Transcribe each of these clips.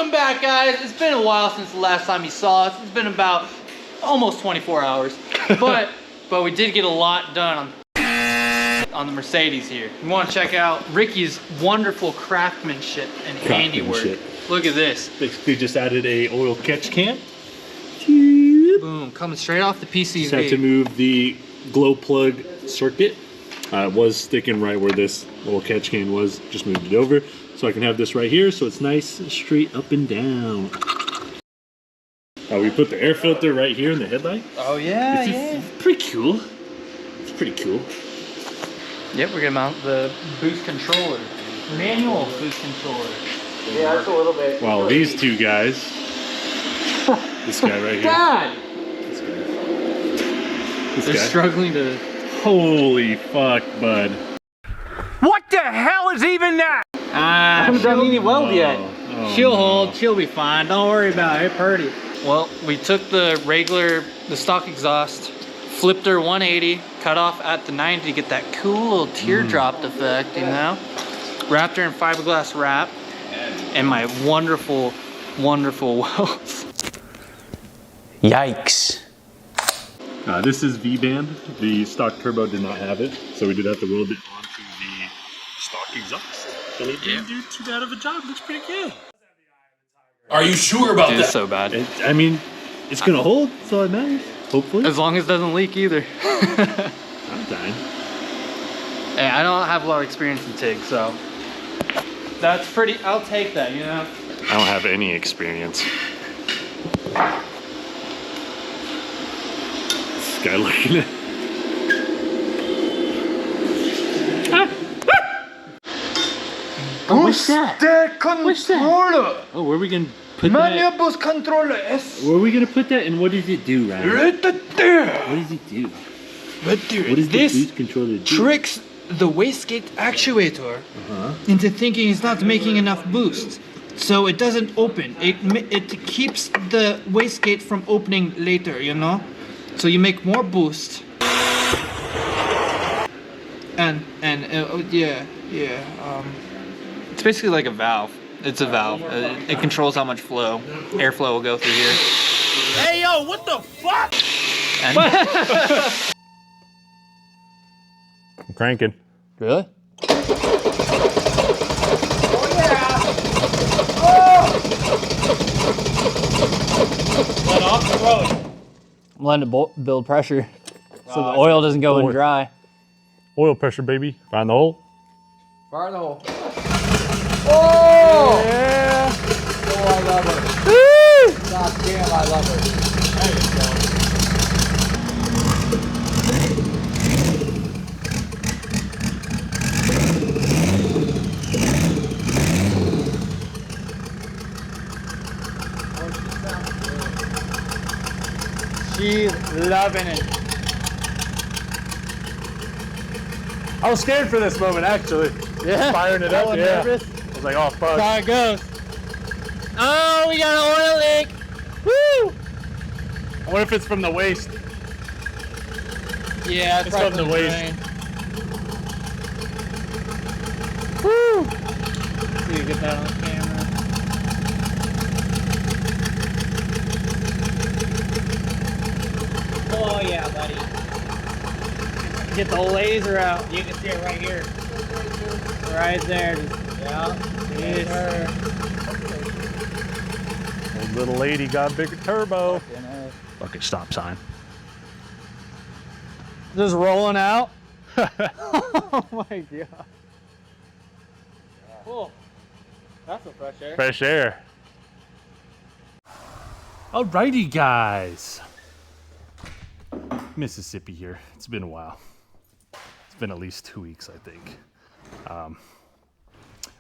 Welcome back, guys. It's been a while since the last time you saw us. It's been about almost 24 hours. But we did get a lot done on the Mercedes here. You want to check out Ricky's wonderful craftsmanship and handiwork. Look at this. Basically just added a oil catch can. Boom, coming straight off the PCV. Just had to move the glow plug circuit. It was sticking right where this little catch can was. Just moved it over so I can have this right here so it's nice and straight up and down. We put the air filter right here in the headlight. Oh yeah, It's pretty cool. It's pretty cool. Yep, we're gonna mount the boost controller. Manual boost controller. Yeah, that's a little bit. Wow, these two guys. This guy right here. God! This They're guy. struggling to... Holy fuck, bud. What the hell is even that? I haven't done any weld yet. She'll hold, she'll be fine. Don't worry about it, pretty. Well, we took the stock exhaust, flipped her 180, cut off at the 90 to get that cool little teardrop effect, you know? Wrapped her in fiberglass wrap, and my wonderful, wonderful welds. Yikes. This is V-band. The stock turbo did not have it, so we did have to weld it onto the stock exhaust. And it didn't do too bad of a job. Looks pretty good. Are you sure about Dude, that? it's so bad. I mean, it's gonna hold, so it matters. Hopefully. As long as it doesn't leak either. I'm dying. Hey, I don't have a lot of experience in TIG, so that's pretty, I'll take that, you know? I don't have any experience. This guy looking at... Oh, what's that? What's that? Oh, where are we gonna put that? Boost controller S. Where are we gonna put that, and what does it do, Ryan? Right there. What does it do? Right there. What does the This boost controller do? tricks the wastegate actuator into thinking it's not making enough boost. So it doesn't open. It keeps the wastegate from opening later, you know? So you make more boost. It's basically like a valve. It's a valve. It controls how much airflow will go through here. Hey, yo, what the fuck? And I'm cranking. really? Let off the road. I'm letting it build pressure so the oil doesn't go in dry. Oil pressure, baby. Find the hole. Fire the hole. Oh! Yeah! Oh, I love it. Woo! God damn, I love it. There you go. She's loving it. I was scared for this moment, actually. Yeah? Firing it up, yeah. Nervous? I was like, oh, fuck. How it goes. Oh, we got an oil leak. Woo! I wonder if it's from the waste. Yeah, It's from the waste. Woo! See you get that on camera. Oh yeah, buddy. Get the laser out. You can see it right here. Right there. Yeah. Yes. Old little lady got a bigger turbo. Fucking stop sign. Just rolling out. Oh my god. Cool. That's a fresh air. Fresh air. Alrighty, guys. Mississippi here. It's been a while. It's been at least 2 weeks, I think.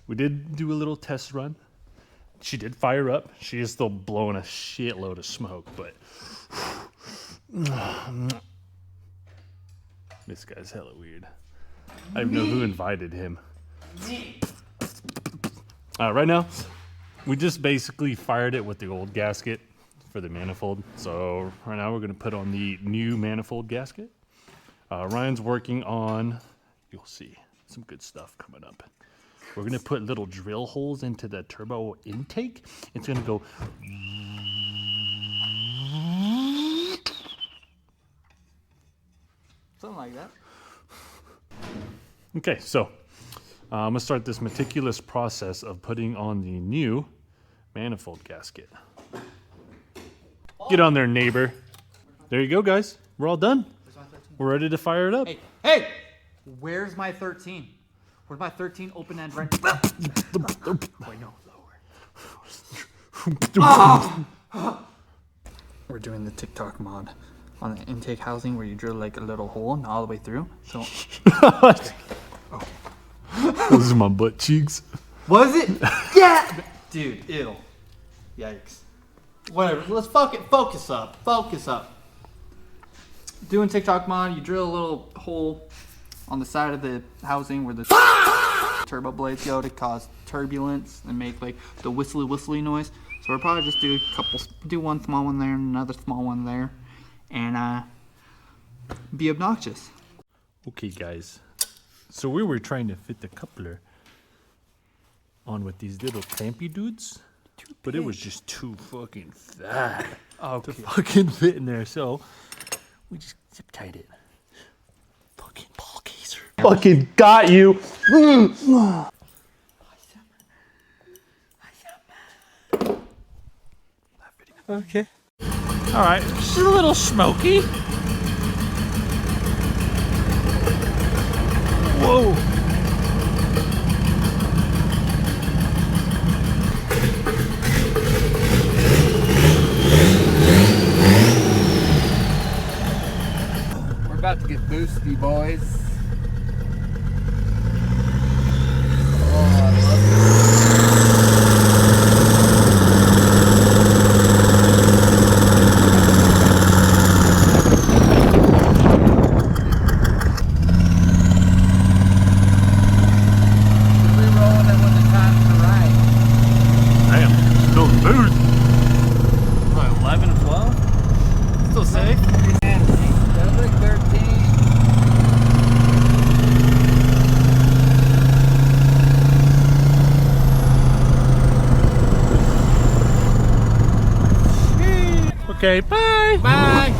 We did do a little test run. She did fire up. She is still blowing a shitload of smoke, but this guy's hella weird. I don't know who invited him. Right now, we just basically fired it with the old gasket for the manifold. So right now we're gonna put on the new manifold gasket. Ryan's working on, you'll see, some good stuff coming up. We're gonna put little drill holes into the turbo intake. It's gonna go. Something like that. Okay, so I'm gonna start this meticulous process of putting on the new manifold gasket. Get on there, neighbor. There you go, guys. We're all done. We're ready to fire it up. Hey, hey! Where's my 13? Where's my 13 open end right? Wait, no, lower. We're doing the TikTok mod on the intake housing where you drill like a little hole and all the way through. So. Those are my butt cheeks. Was it? Yeah! Dude, ew. Yikes. Whatever, let's focus up. Focus up. Doing TikTok mod, you drill a little hole on the side of the housing where the turbo blades go to cause turbulence and make like the whistly noise. So we'll probably just do one small one there and another small one there and be obnoxious. Okay, guys. So we were trying to fit the coupler on with these little clampy dudes, but it was just too fucking fat to fucking fit in there. So we just zip tied it. Fucking ball gazer. Fucking got you. Okay. All right, just a little smoky. Whoa. We're about to get boosty, boys. Oh, I love re-rolling it when the times are right. Damn, still smooth. What, 11 and 12? Still safe? That's like 13. Okay, bye. Bye.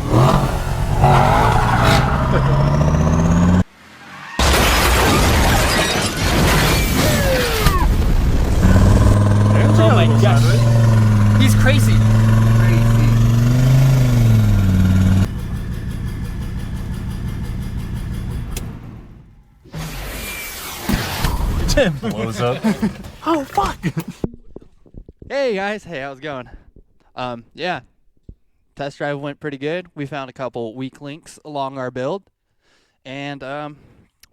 Oh my gosh. He's crazy. Crazy. Blows up. Oh, fuck. Hey guys, hey, how's it going? Yeah, test drive went pretty good. We found a couple weak links along our build, and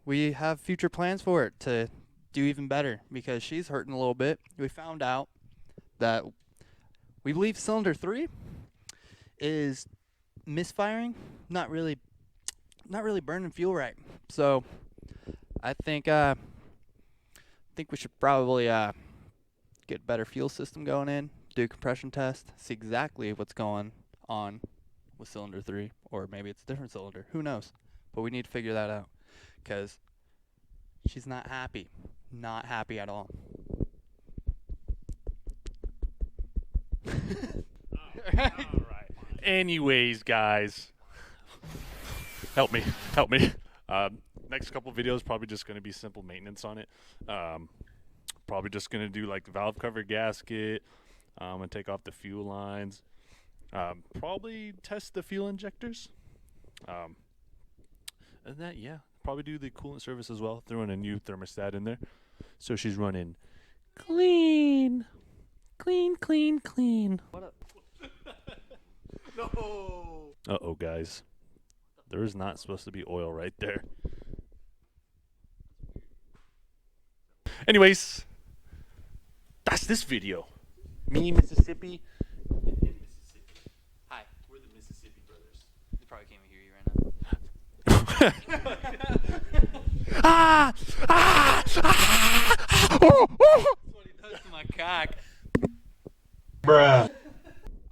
we have future plans for it to do even better because she's hurting a little bit. We found out that we believe cylinder 3 is misfiring, not really burning fuel right. So I think we should probably get a better fuel system going in, do a compression test, see exactly what's going on with cylinder 3, or maybe it's a different cylinder. Who knows? But we need to figure that out because she's not happy at all. All right. Anyways, guys, help me. Next couple videos probably just going to be simple maintenance on it. Probably just going to do like the valve cover gasket and take off the fuel lines. Probably test the fuel injectors. And that, yeah, probably do the coolant service as well. Throw in a new thermostat in there, so she's running clean. What up? No. Uh-oh, guys. There is not supposed to be oil right there. Anyways, that's this video. Me, Mississippi, and him, Mississippi. Hi. We're the Mississippi brothers. They probably can't even hear you right now. What he does to my cock. Bruh.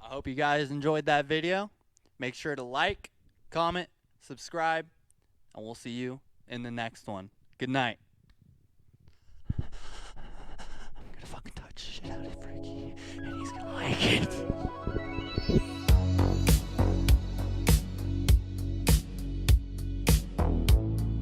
I hope you guys enjoyed that video. Make sure to like, comment, subscribe, and we'll see you in the next one. Good night. right.